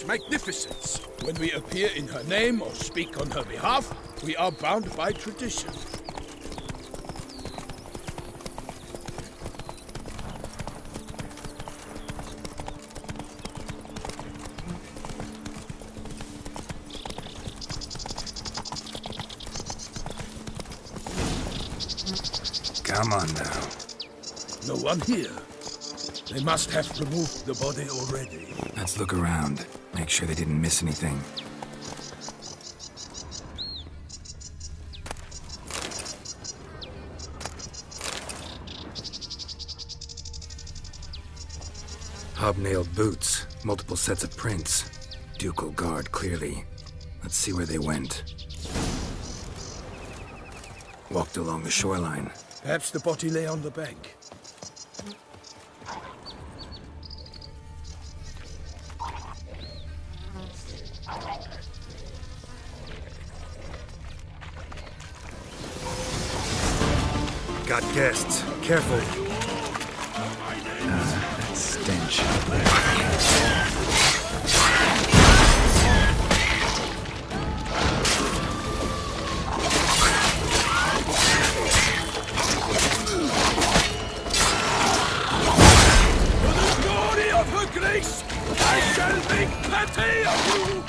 His Magnificence. When we appear in her name or speak on her behalf, we are bound by tradition. Come on now. No one here. They must have removed the body already. Let's look around. Make sure they didn't miss anything. Hobnailed boots, multiple sets of prints. Ducal guard, clearly. Let's see where they went. Walked along the shoreline. Perhaps the body lay on the bank. Got guests. Careful. That stench. For the glory of her grace, I shall make plenty of you!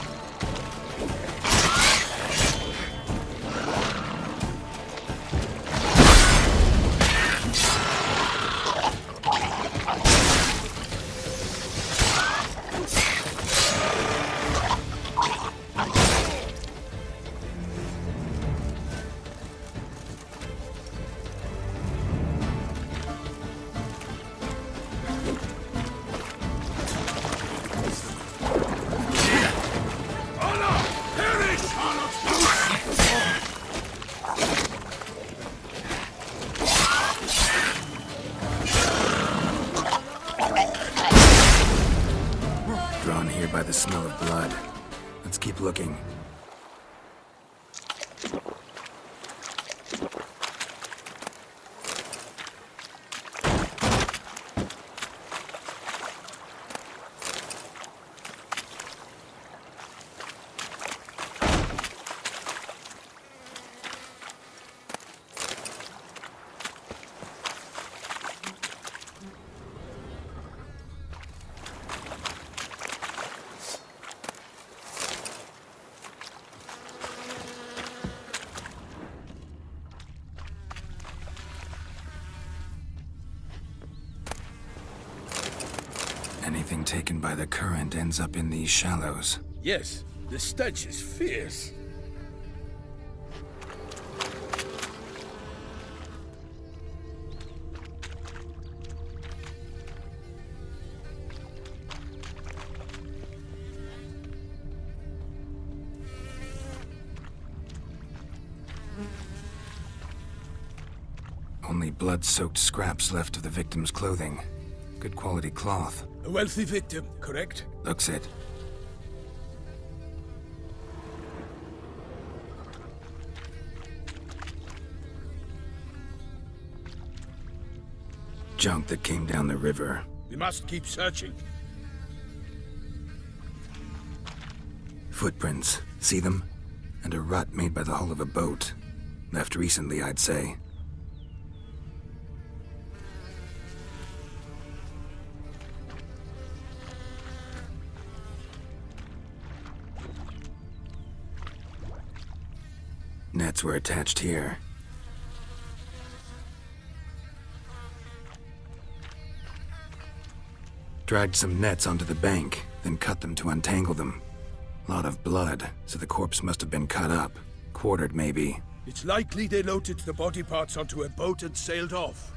Drawn here by the smell of blood. Let's keep looking. Anything taken by the current ends up in these shallows. Yes, the stench is fierce. Only blood-soaked scraps left of the victim's clothing. Good quality cloth. A wealthy victim, correct? Looks it. Junk that came down the river. We must keep searching. Footprints. See them? And a rut made by the hull of a boat. Left recently, I'd say. Nets were attached here. Dragged some nets onto the bank, then cut them to untangle them. Lot of blood, so the corpse must have been cut up. Quartered, maybe. It's likely they loaded the body parts onto a boat and sailed off.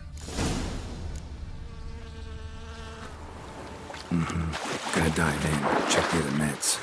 Gotta dive in, check the other nets.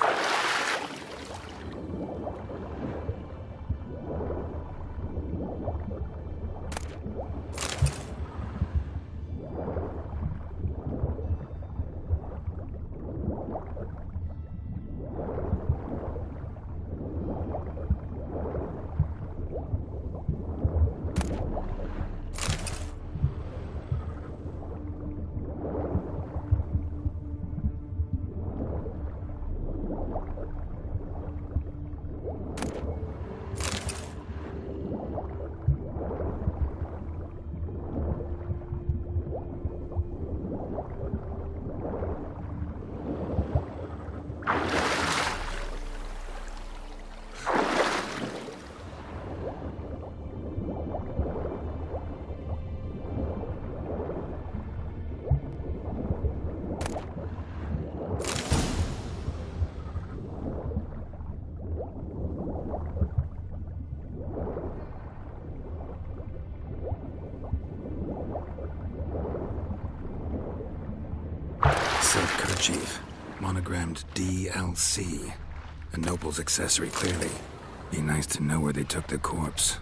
handkerchief, monogrammed DLC. A noble's accessory, clearly. Be nice to know where they took the corpse.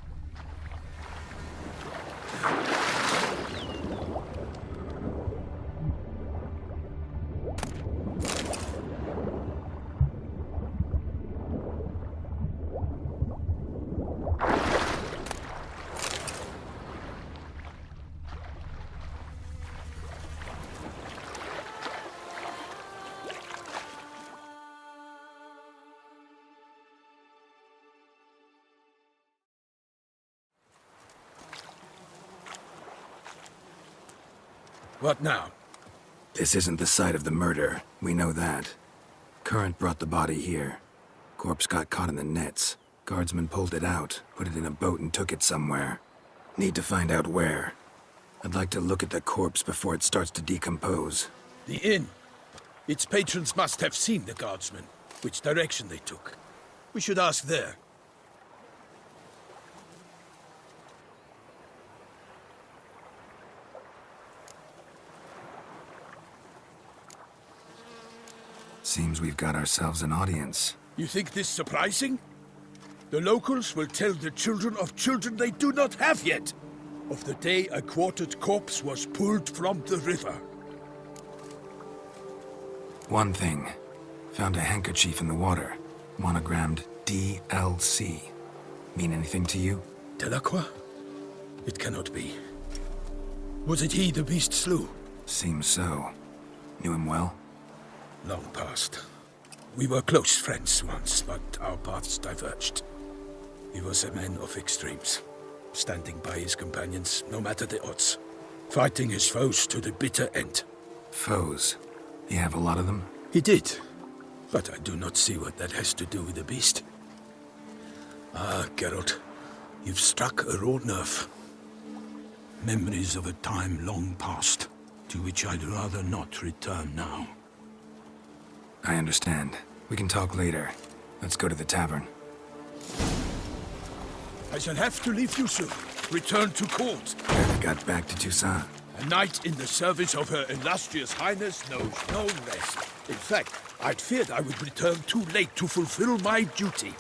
What now? This isn't the site of the murder. We know that. Current brought the body here. Corpse got caught in the nets. Guardsmen pulled it out, put it in a boat and took it somewhere. Need to find out where. I'd like to look at the corpse before it starts to decompose. The inn. Its patrons must have seen the guardsmen, which direction they took. We should ask there. Seems we've got ourselves an audience. You think this surprising? The locals will tell the children of children they do not have yet, of the day a quartered corpse was pulled from the river. One thing. Found a handkerchief in the water. Monogrammed DLC. Mean anything to you? Delacroix? It cannot be. Was it he the beast slew? Seems so. Knew him well? Long past. We were close friends once, but our paths diverged. He was a man of extremes, standing by his companions no matter the odds, fighting his foes to the bitter end. Foes? You have a lot of them? He did, but I do not see what that has to do with the beast. Ah, Geralt, you've struck a raw nerve. Memories of a time long past, to which I'd rather not return now. I understand. We can talk later. Let's go to the tavern. I shall have to leave you soon. Return to court. Barely got back to Toussaint. A knight in the service of Her Illustrious Highness knows no rest. In fact, I'd feared I would return too late to fulfill my duty.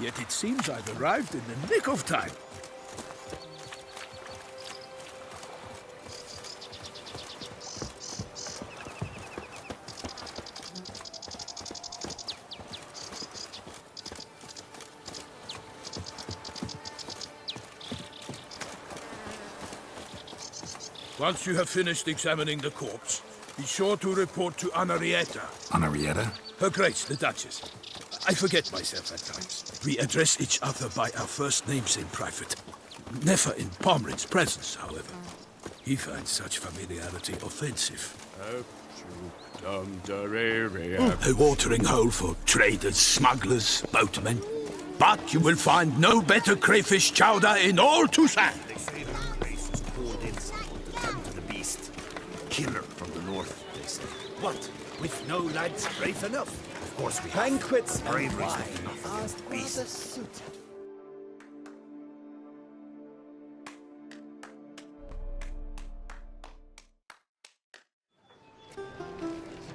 Yet it seems I've arrived in the nick of time. Once you have finished examining the corpse, be sure to report to Anarietta. Anarietta? Her Grace, the Duchess. I forget myself at times. We address each other by our first names in private. Never in Pomrin's presence, however. He finds such familiarity offensive. A watering hole for traders, smugglers, boatmen. But you will find no better crayfish chowder in all Toussaint. Killer from the north, they say. What? With no lads brave enough? Of course we have. Banquets and Bravery's wine not enough are for this beast. rather suited.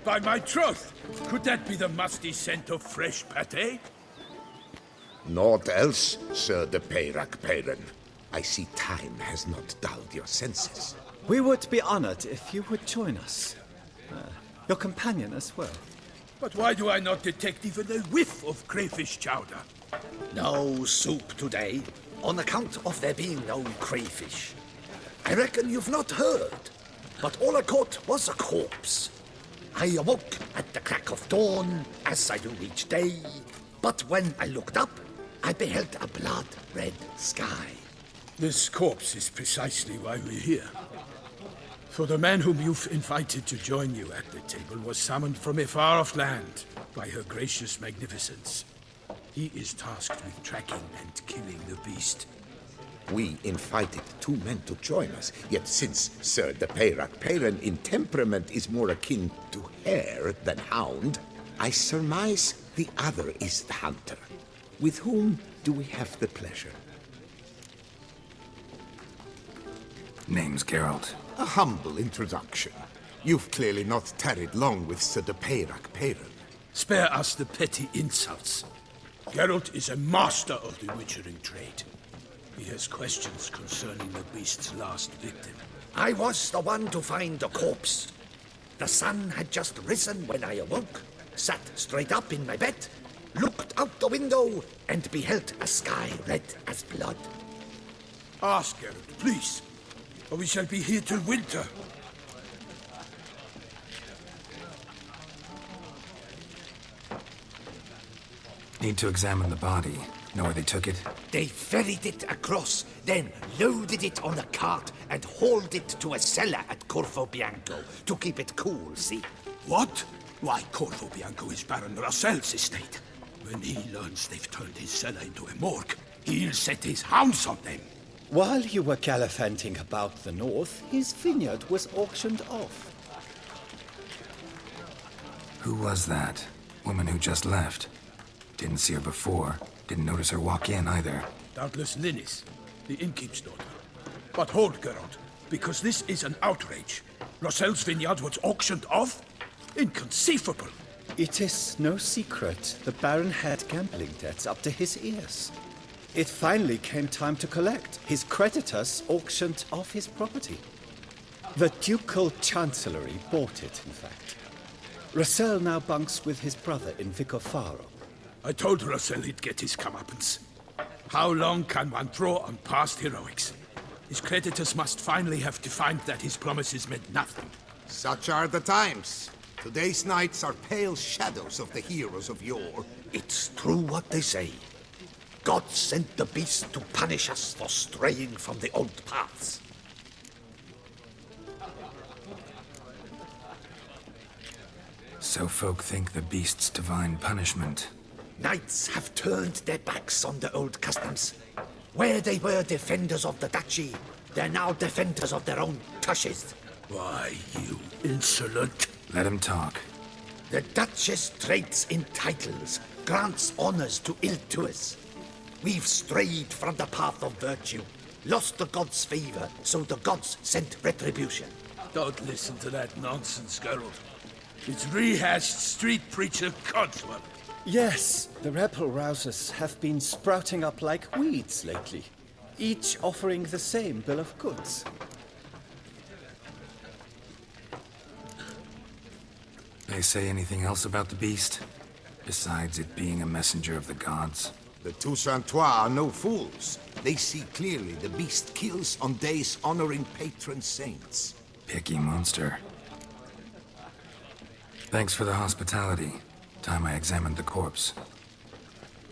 By my troth, could that be the musty scent of fresh pâté? Naught else, Sir de Peyrac Peyran. I see time has not dulled your senses. We would be honored if you would join us. Your companion as well. But why do I not detect even a whiff of crayfish chowder? No soup today, on account of there being no crayfish. I reckon you've not heard, but all I caught was a corpse. I awoke at the crack of dawn, as I do each day, but when I looked up, I beheld a blood-red sky. This corpse is precisely why we're here. For the man whom you've invited to join you at the table was summoned from a far-off land by her gracious magnificence. He is tasked with tracking and killing the beast. We invited two men to join us, yet since Sir de Peyrac Peyran in temperament is more akin to hare than hound, I surmise the other is the hunter. With whom do we have the pleasure? Name's Geralt. A humble introduction. You've clearly not tarried long with Sir de Peyrac Peyran. Spare us the petty insults. Geralt is a master of the witchering trade. He has questions concerning the beast's last victim. I was the one to find the corpse. The sun had just risen when I awoke, sat straight up in my bed, looked out the window, and beheld a sky red as blood. Ask Geralt, please, or we shall be here till winter. Need to examine the body. Know where they took it? They ferried it across, then loaded it on a cart and hauled it to a cellar at Corvo Bianco to keep it cool, see? What? Why, Corvo Bianco is Baron Rossel's estate. When he learns they've turned his cellar into a morgue, he'll set his hounds on them. While you were gallivanting about the north, his vineyard was auctioned off. Who was that? Woman who just left. Didn't see her before. Didn't notice her walk in either. Doubtless Linnis, the innkeep's daughter. But hold, Geralt, because this is an outrage. Rossel's vineyard was auctioned off? Inconceivable! It is no secret the Baron had gambling debts up to his ears. It finally came time to collect. His creditors auctioned off his property. The Ducal Chancellery bought it, in fact. Rossel now bunks with his brother in Vicofaro. I told Rossel he'd get his comeuppance. How long can one throw on past heroics? His creditors must finally have defined that his promises meant nothing. Such are the times. Today's knights are pale shadows of the heroes of yore. It's true what they say. God sent the beast to punish us for straying from the old paths. So folk think the beast's divine punishment. Knights have turned their backs on the old customs. Where they were defenders of the duchy, they're now defenders of their own tushes. Why, you insolent... Let him talk. The Duchess trades in titles, grants honors to ill-doers. We've strayed from the path of virtue, lost the gods' favor, so the gods sent retribution. Don't listen to that nonsense, Geralt. It's rehashed street preacher Codswell. Yes, the rebel rousers have been sprouting up like weeds lately, each offering the same bill of goods. They say anything else about the beast? Besides it being a messenger of the gods? The Toussaintois are no fools. They see clearly the beast kills on days honoring patron saints. Picky monster. Thanks for the hospitality. Time I examined the corpse.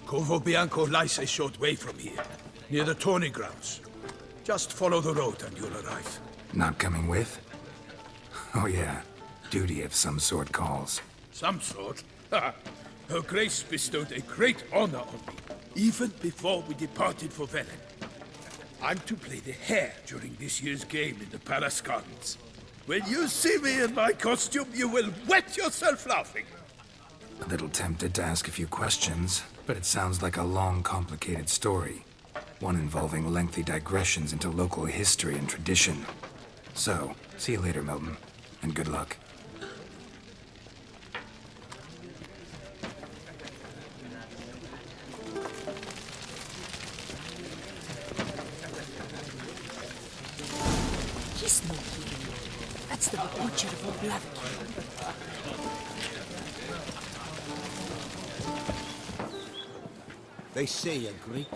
Corvo Bianco lies a short way from here, near the tourney grounds. Just follow the road and you'll arrive. Not coming with? Oh yeah, duty of some sort calls. Some sort? Ha! Her Grace bestowed a great honor on me, even before we departed for Velen. I'm to play the hare during this year's game in the palace gardens. When you see me in my costume, you will wet yourself laughing. A little tempted to ask a few questions, but it sounds like a long, complicated story. One involving lengthy digressions into local history and tradition. So, see you later, Milton, and good luck. He's not here. That's the butcher of Blaviken. They say a great